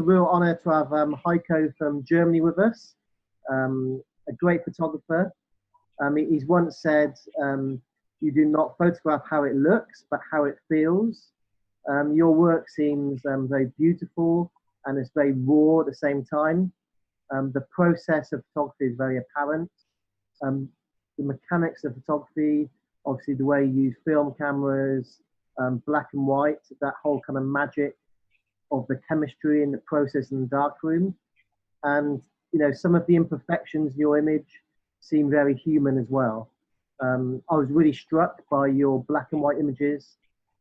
a real honor to have Heiko from Germany with us, a great photographer. He's once said, you do not photograph how it looks, but how it feels. Your work seems very beautiful and it's very raw at the same time. The process of photography is very apparent. The mechanics of photography, obviously the way you use film cameras, black and white, that whole kind of magic of the chemistry and the process in the darkroom. And, some of the imperfections in your image seem very human as well. I was really struck by your black and white images.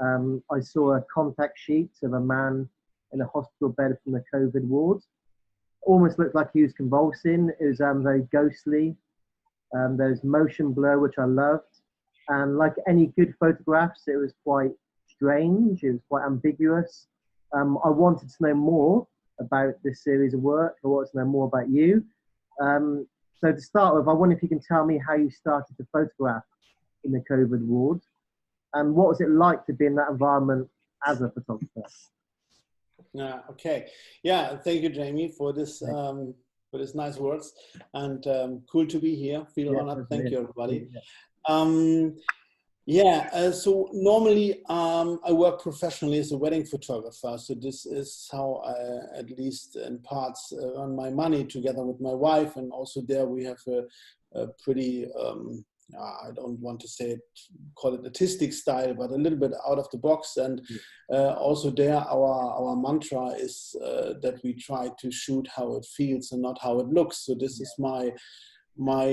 I saw a contact sheet of a man in a hospital bed from the COVID ward. Almost looked like he was convulsing. It was very ghostly. There's motion blur, which I loved. And like any good photographs, it was quite strange. It was quite ambiguous. I wanted to know more about this series of work. I wanted to know more about you. So to start with, I wonder if you can tell me how you started to photograph in the COVID ward, and what was it like to be in that environment as a photographer? Okay. Yeah. Thank you, Jamie, for this nice words, and cool to be here. Feel honored. Thank you, everybody. So normally I work professionally as a wedding photographer. So this is how I, at least in parts, earn my money together with my wife. And also there we have a pretty, I don't want to say it, call it artistic style, but a little bit out of the box. And also there our mantra is that we try to shoot how it feels and not how it looks. So this is my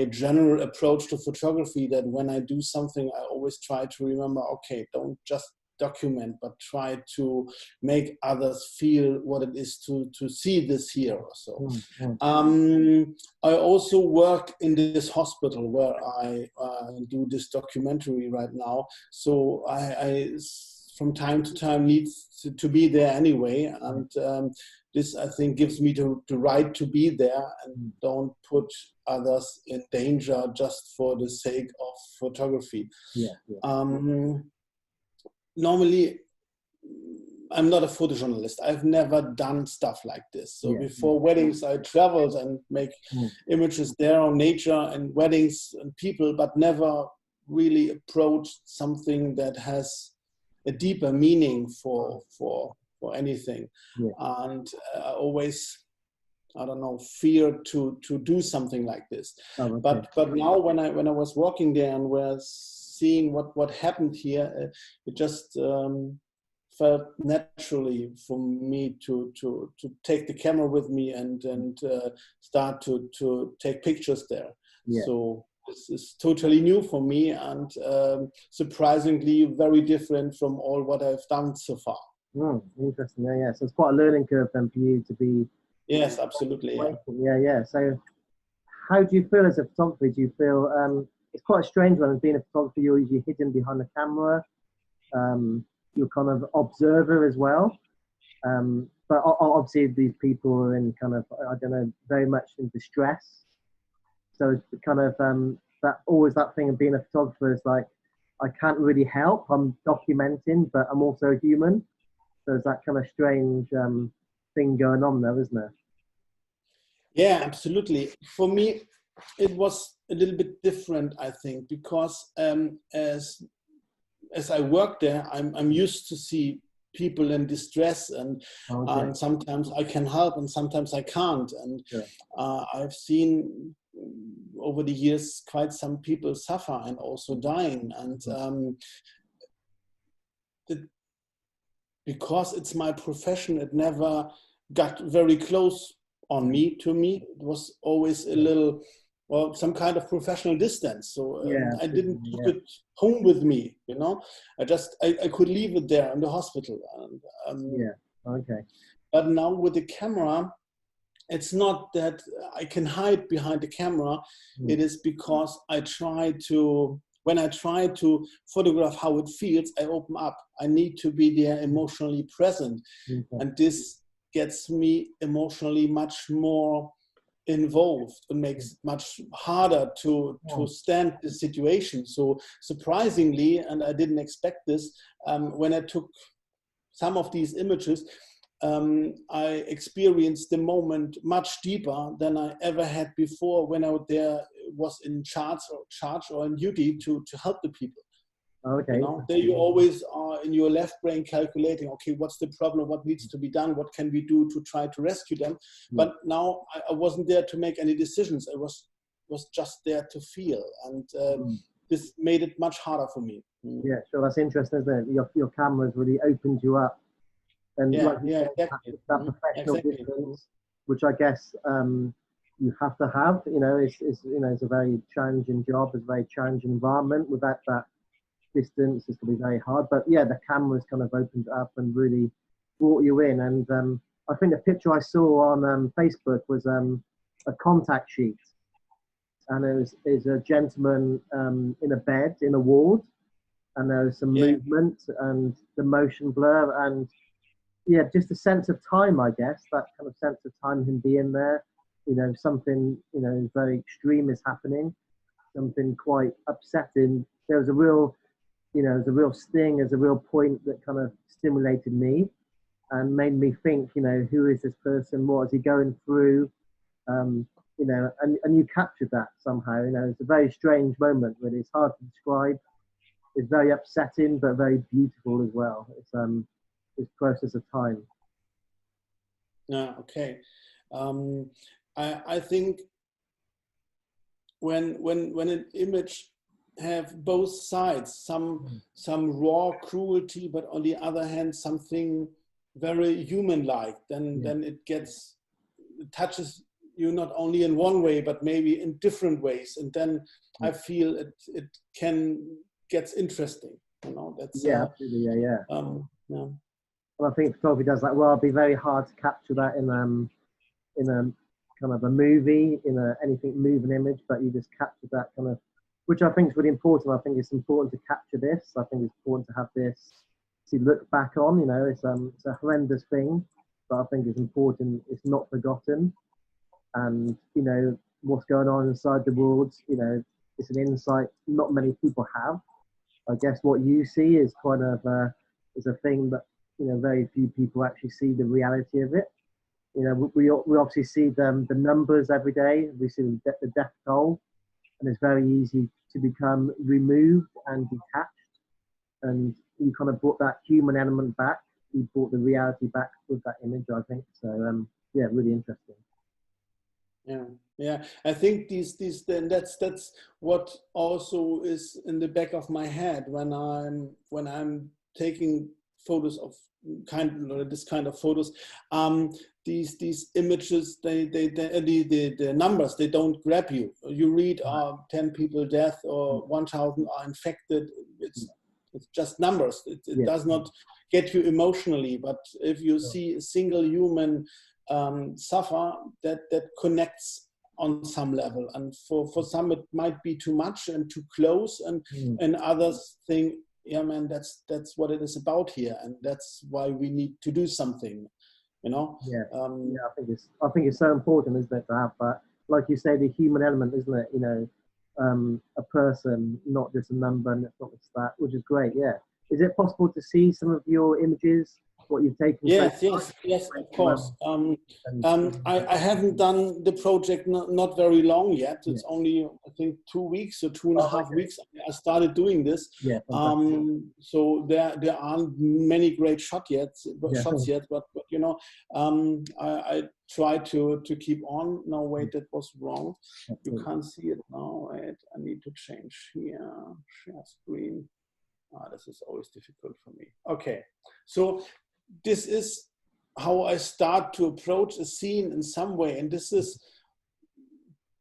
general approach to photography, that when I do something, I always try to remember, okay, don't just document, but try to make others feel what it is to see this here or so. I also work in this hospital where I do this documentary right now. So I from time to time need to be there anyway. And this, I think, gives me the right to be there and don't put others in danger just for the sake of photography. Normally, I'm not a photojournalist. I've never done stuff like this. So before weddings, I traveled and make images there on nature and weddings and people, but never really approached something that has a deeper meaning for anything. And I always, I don't know, fear to do something like this. But now when I was walking there and was seeing what happened here, it just felt naturally for me to take the camera with me and start to take pictures there. So this is totally new for me and surprisingly very different from all what I've done so far. Interesting. So it's quite a learning curve then for you to be. Yes, absolutely. So how do you feel as a photographer? Do you feel it's quite a strange one, as being a photographer, you're usually hidden behind the camera. You're kind of observer as well. But obviously these people are in kind of, I don't know, very much in distress. So it's kind of that thing of being a photographer is like, I can't really help. I'm documenting, but I'm also human. So there's that kind of strange thing going on there, isn't there? Yeah, absolutely. For me, it was a little bit different, I think, because as I work there, I'm used to see people in distress, and sometimes I can help and sometimes I can't. And I've seen over the years quite some people suffer and also dying. And because it's my profession, it never got very close to me. It was always a little, some kind of professional distance. So I didn't keep it home with me, I could leave it there in the hospital. But now with the camera, it's not that I can hide behind the camera. It is because when I try to photograph how it feels, I open up. I need to be there emotionally present. And this gets me emotionally much more involved and makes it much harder to stand the situation. So surprisingly, and I didn't expect this, when I took some of these images, I experienced the moment much deeper than I ever had before when I was in charge or in duty to help the people. Okay. You know, there you always are in your left brain calculating, okay, what's the problem? What needs to be done? What can we do to try to rescue them? But now I wasn't there to make any decisions. I was just there to feel. And this made it much harder for me. Yeah, sure. That's interesting, isn't it? Your cameras really opened you up. And exactly. that professional distance, which I guess you have to have, you know, it's a very challenging job, it's a very challenging environment. Without that distance, it's going to be very hard. But yeah, the cameras kind of opened up and really brought you in. And I think the picture I saw on Facebook was a contact sheet. And it was a gentleman in a bed in a ward. And there was some movement and the motion blur and yeah, just a sense of time, I guess, that kind of sense of time, him being there, you know, something, you know, very extreme is happening, something quite upsetting. There was a real, you know, there's a real sting, there's a real point that kind of stimulated me and made me think, you know, who is this person? What is he going through? You know, and you captured that somehow, you know, it's a very strange moment, really. It's hard to describe. It's very upsetting, but very beautiful as well. It's this process of time. Yeah, okay. I think when an image have both sides, some raw cruelty, but on the other hand something very human-like, then it touches you not only in one way, but maybe in different ways, and then I feel it gets interesting. You know, that's absolutely, yeah. Yeah. Well, I think photography does that well. It'd be very hard to capture that in a kind of a movie, in anything moving image, but you just capture that kind of, which I think is really important. I think it's important to capture this. I think it's important to have this to look back on. You know, it's a horrendous thing, but I think it's important. It's not forgotten, and you know what's going on inside the wards. You know, it's an insight not many people have. I guess what you see is kind of is a thing that, you know, very few people actually see the reality of it. You know, we obviously see the numbers every day. We see the death toll, and it's very easy to become removed and detached. And you kind of brought that human element back. You brought the reality back with that image, I think. So yeah, really interesting. Yeah. I think then that's what also is in the back of my head when I'm taking photos of this kind of photos. These images, the numbers, they don't grab you. You read 10 people death or 1,000 are infected. It's just numbers. It does not get you emotionally. But if you see a single human suffer, that connects on some level, and for some it might be too much and too close, and others think, yeah man, that's what it is about here, and that's why we need to do something, you know. I think it's so important, isn't it, to have that, like you say, the human element, isn't it? You know, a person, not just a number, and it's not just that, which is great. Is it possible to see some of your images, what you've taken? Yes, of course. I haven't done the project not very long yet. It's only, I think, 2 weeks or 2.5 weeks. I started doing this. So there aren't many great shots yet, but you know, I try to keep on. No, wait, that was wrong. You can't see it now. Wait, I need to change here. Share screen. This is always difficult for me. Okay, so this is how I start to approach a scene in some way, and this is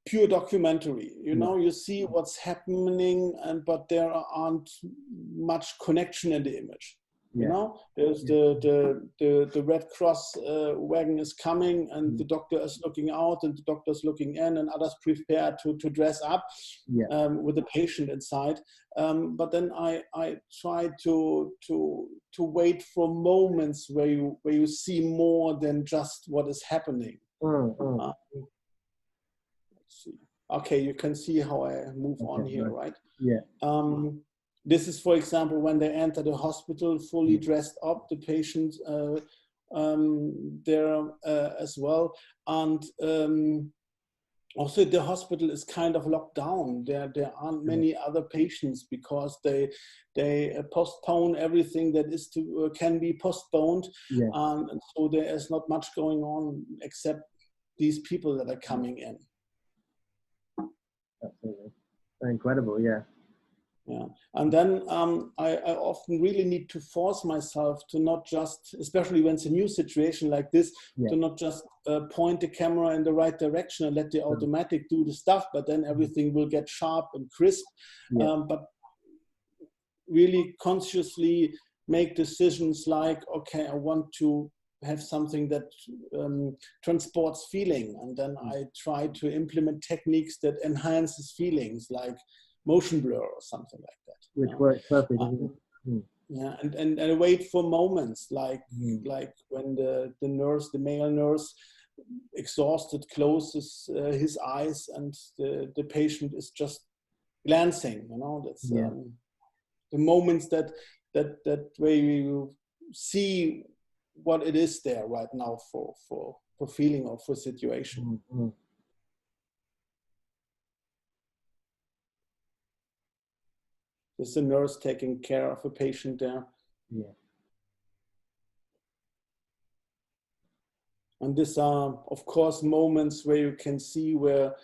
pure documentary. You know, you see what's happening, but there aren't much connection in the image. You know, there's the Red Cross wagon is coming, and the doctor is looking out, and the doctor's looking in, and others prepare to dress up with the patient inside. But then I try to wait for moments where you see more than just what is happening. Let's see. Okay, you can see how I move on here, right? This is, for example, when they enter the hospital fully dressed up, the patient there as well. And also the hospital is kind of locked down. There aren't many other patients because they postpone everything that is to can be postponed. Yeah. And so there is not much going on except these people that are coming in. Absolutely. Incredible, yeah. Yeah, and then I often really need to force myself to not just, especially when it's a new situation like this, to not just point the camera in the right direction and let the automatic do the stuff, but then everything will get sharp and crisp. But really consciously make decisions like, okay, I want to have something that transports feeling, and then I try to implement techniques that enhances feelings, like motion blur or something like that. Which works perfectly. Yeah, and I wait for moments like when the nurse, the male nurse, exhausted, closes his eyes and the patient is just glancing. You know, that's the moments that where you see what it is there right now for feeling or for situation. There's a nurse taking care of a patient there. Yeah. And these are, of course, moments where you can see where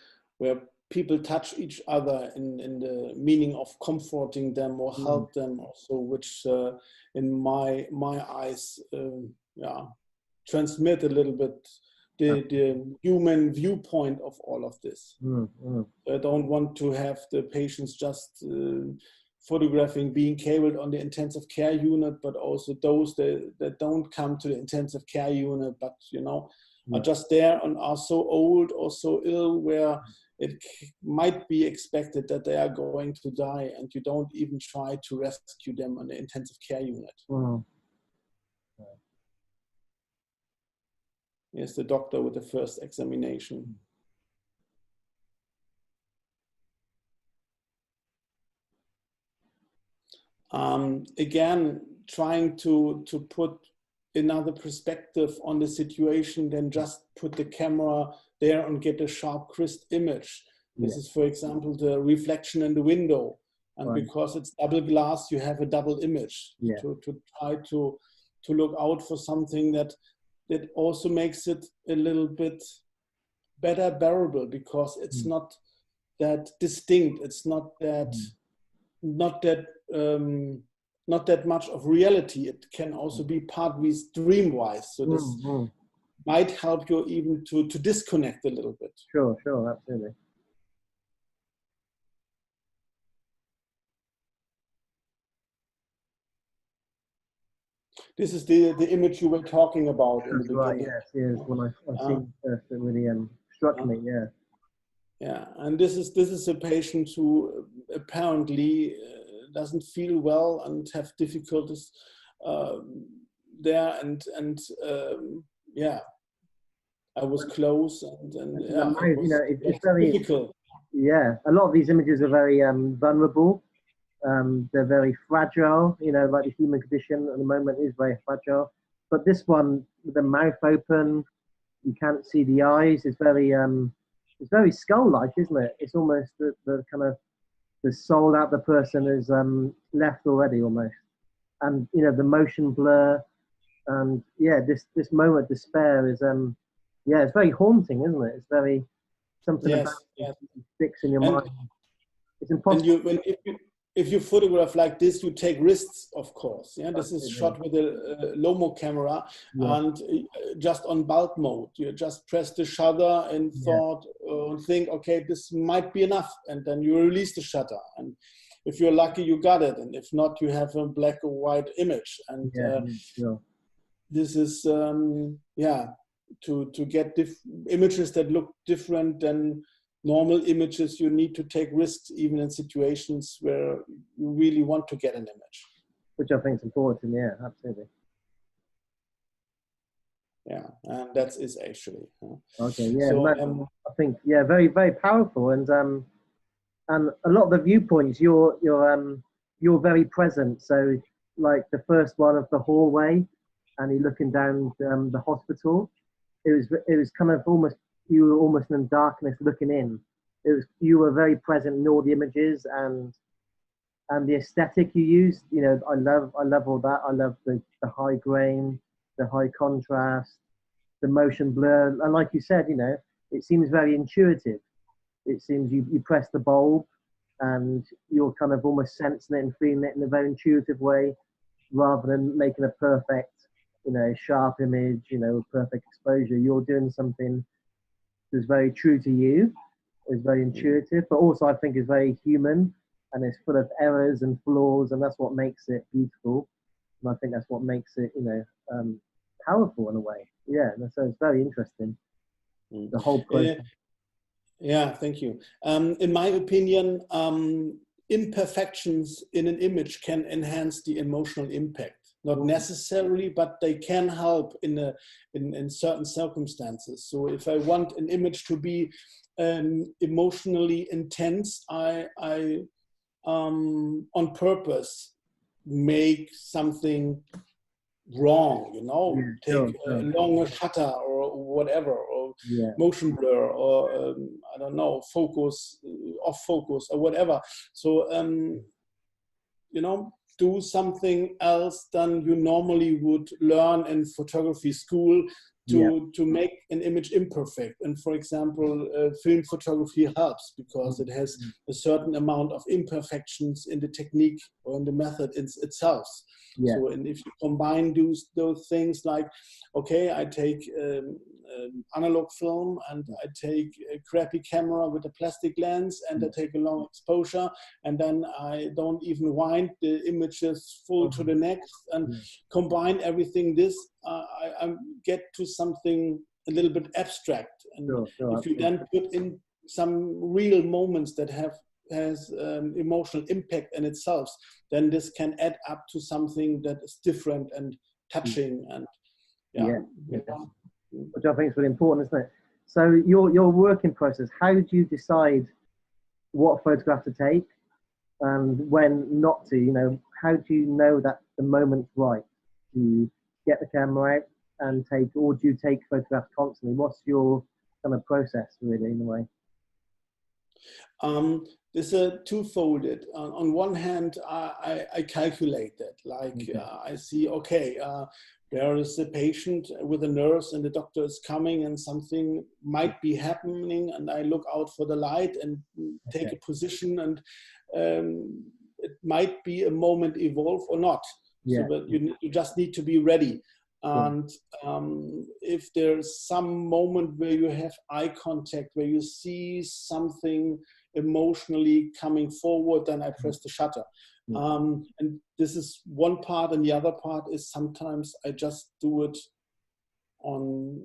people touch each other in the meaning of comforting them or help them also, which in my eyes, transmit a little bit the human viewpoint of all of this. I don't want to have the patients just photographing being cabled on the intensive care unit, but also those that don't come to the intensive care unit, but are just there and are so old or so ill where it might be expected that they are going to die, and you don't even try to rescue them on the intensive care unit. Here's the doctor with the first examination. Again, trying to put another perspective on the situation than just put the camera there and get a sharp, crisp image. This is, for example, the reflection in the window. And because it's double glass, you have a double image. To try to look out for something that also makes it a little bit better bearable, because it's not that distinct. It's not that not that much of reality. It can also be partly dream-wise. So this might help you even to disconnect a little bit. Sure, absolutely. This is the image you were talking about in the beginning. Yes. When I seen first, it really struck me. Yeah, and this is a patient who apparently doesn't feel well and have difficulties there, and I was close and it's very difficult. Yeah, a lot of these images are very vulnerable. They're very fragile. Like the human condition at the moment is very fragile. But this one, with the mouth open, you can't see the eyes. It's very skull-like, isn't it? It's almost the kind of the soul out the person is left already almost, and the motion blur, and this moment of despair is it's very haunting, isn't it? It's very something about it sticks in your mind. It's impossible. And if you photograph like this, you take risks, of course. Yeah, this is shot with a Lomo camera and just on bulk mode. You just press the shutter and think, okay, this might be enough, and then you release the shutter. And if you're lucky, you got it, and if not, you have a black or white image. And this is to get images that look different than normal images. You need to take risks even in situations where you really want to get an image. Which I think is important, absolutely. Yeah, and that is actually. Okay, so, I think, very, very powerful. And a lot of the viewpoints, you're very present. So like the first one of the hallway, and you're looking down the hospital. It was kind of almost, you were almost in darkness looking in. It was, you were very present in all the images and the aesthetic you used. You know, I love all that. I love the high grain, the high contrast, the motion blur, and like you said, you know, it seems very intuitive. It seems you press the bulb and you're kind of almost sensing it and feeling it in a very intuitive way, rather than making a perfect, you know, sharp image, you know, perfect exposure. You're doing something that's very true to you, is very intuitive, but also I think is very human, and it's full of errors and flaws, and that's what makes it beautiful. And I think that's what makes it, you know, powerful in a way. Yeah, and so it's very interesting, the whole process. Yeah, thank you. In my opinion, imperfections in an image can enhance the emotional impact. Not necessarily, but they can help in certain circumstances. So if I want an image to be emotionally intense, I on purpose make something wrong, you know, take a longer shutter or whatever, or motion blur, or I don't know, focus, off focus, or whatever. So, you know, do something else than you normally would learn in photography school to make an image imperfect. And for example, film photography helps because it has a certain amount of imperfections in the technique or in the method itself. So, and if you combine those things, like, okay, I take analog film and I take a crappy camera with a plastic lens and I take a long exposure, and then I don't even wind the images full to the next, and combine everything this, I get to something a little bit abstract. And if you then put in some real moments that has emotional impact in itself, then this can add up to something that is different and touching. And which I think is really important, isn't it? So your working process, how do you decide what photograph to take and when not to? You know, how do you know that the moment's right to get the camera out and take, or do you take photographs constantly? What's your kind of process, really, in a way? This is two-folded. On one hand, I calculate that. Like, I see, okay, there is a patient with a nurse and the doctor is coming and something might be happening, and I look out for the light and take a position, and it might be a moment evolve or not. So that you just need to be ready. And if there's some moment where you have eye contact, where you see something emotionally coming forward, then I press the shutter. And this is one part, and the other part is sometimes I just do it on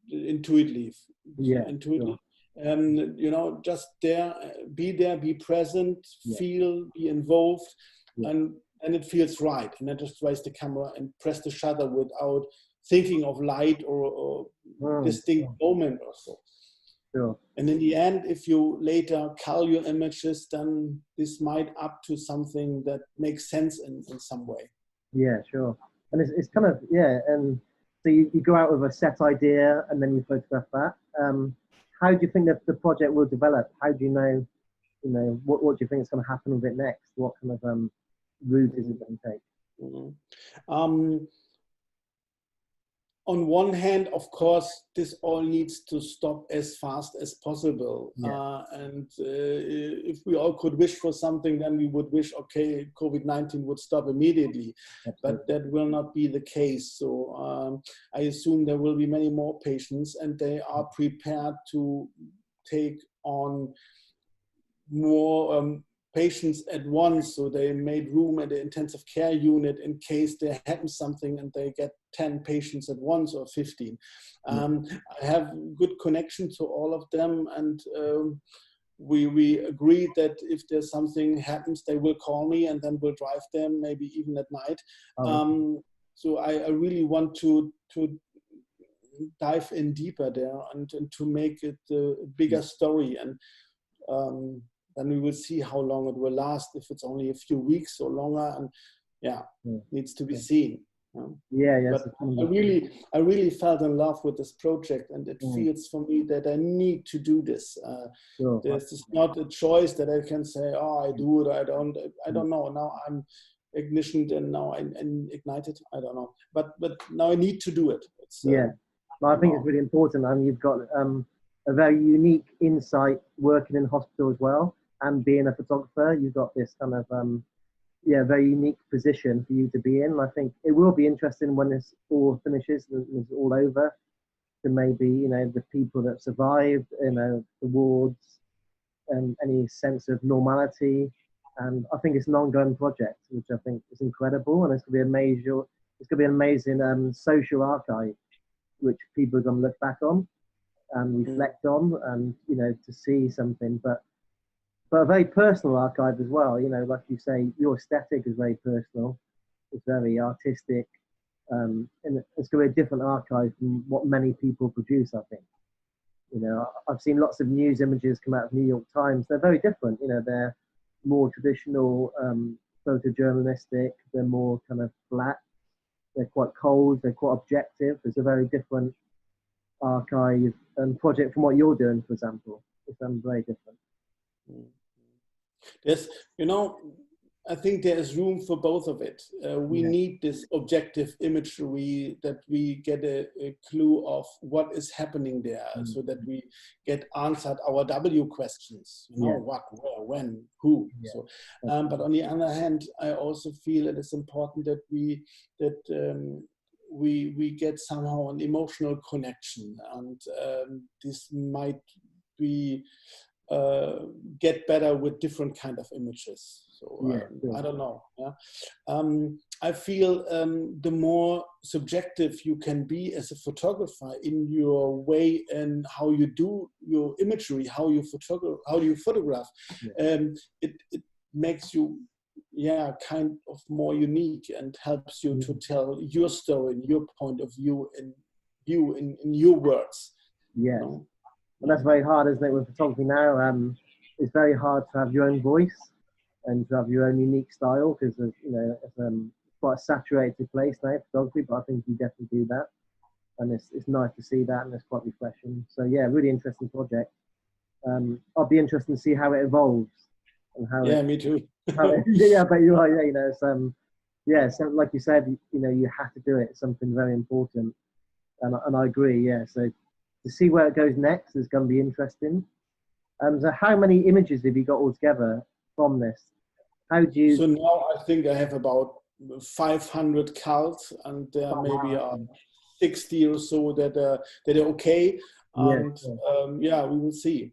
intuitively. Intuitively. You know, just be present, feel, be involved, and it feels right. And I just raise the camera and press the shutter without thinking of light or distinct moment or so. And in the end, if you later cull your images, then this might up to something that makes sense in some way. Yeah, sure. And it's kind of, and so you go out with a set idea and then you photograph that. How do you think that the project will develop? How do you know, what do you think is going to happen with it next? What kind of route is it going to take? On one hand, of course, this all needs to stop as fast as possible. And if we all could wish for something, then we would wish, okay, COVID-19 would stop immediately. But that will not be the case. So I assume there will be many more patients, and they are prepared to take on more patients at once. So they made room at the intensive care unit in case there happens something and they get 10 patients at once or 15. I have good connection to all of them, and we agreed that if there's something happens, they will call me, and then we'll drive them, maybe even at night. So I really want to dive in deeper there and to make it a bigger story. And then we will see how long it will last, if it's only a few weeks or longer, and needs to be seen. Yeah, yes. But I really felt in love with this project, and it feels for me that I need to do this. Sure. This is not a choice that I can say, oh, I do it, I don't know. Now I'm ignitioned and now I'm ignited. I don't know. But now I need to do it. Yeah. Well, I think it's really important. I mean, you've got a very unique insight working in hospital as well, and being a photographer. You've got this kind of very unique position for you to be in. I think it will be interesting when this all finishes and it's all over, to maybe, the people that survived, the wards, and any sense of normality. And I think it's an ongoing project, which I think is incredible, and it's going to be an amazing social archive, which people are going to look back on and reflect on, and to see something, but a very personal archive as well. Like you say, your aesthetic is very personal, it's very artistic, and it's going to be a different archive from what many people produce, I think. I've seen lots of news images come out of New York Times. They're very different. They're more traditional, photojournalistic. They're more kind of flat. They're quite cold. They're quite objective. It's a very different archive and project from what you're doing, for example. It's very different. Yes, I think there is room for both of it. We need this objective imagery, that we get a clue of what is happening there, so that we get answered our W questions. What, where, when, who. Yeah. So, but on the other hand, I also feel it is important that we get somehow an emotional connection, and this might be get better with different kind of images. So I don't know. I feel the more subjective you can be as a photographer in your way and how you do your imagery, how you photograph, it makes you kind of more unique, and helps you to tell your story and your point of view in your words. And that's very hard, isn't it, with photography now? It's very hard to have your own voice and to have your own unique style, because it's quite a saturated place now, photography. But I think you definitely do that, and it's nice to see that, and it's quite refreshing. So really interesting project. I'll be interested to see how it evolves and how. Me too. But you are. So like you said, you have to do it. It's something very important, and I agree. So to see where it goes next is going to be interesting. So how many images have you got altogether from this? How do you? So now I think I have about 500 cults, and there maybe are 60 or so that are okay. And we will see.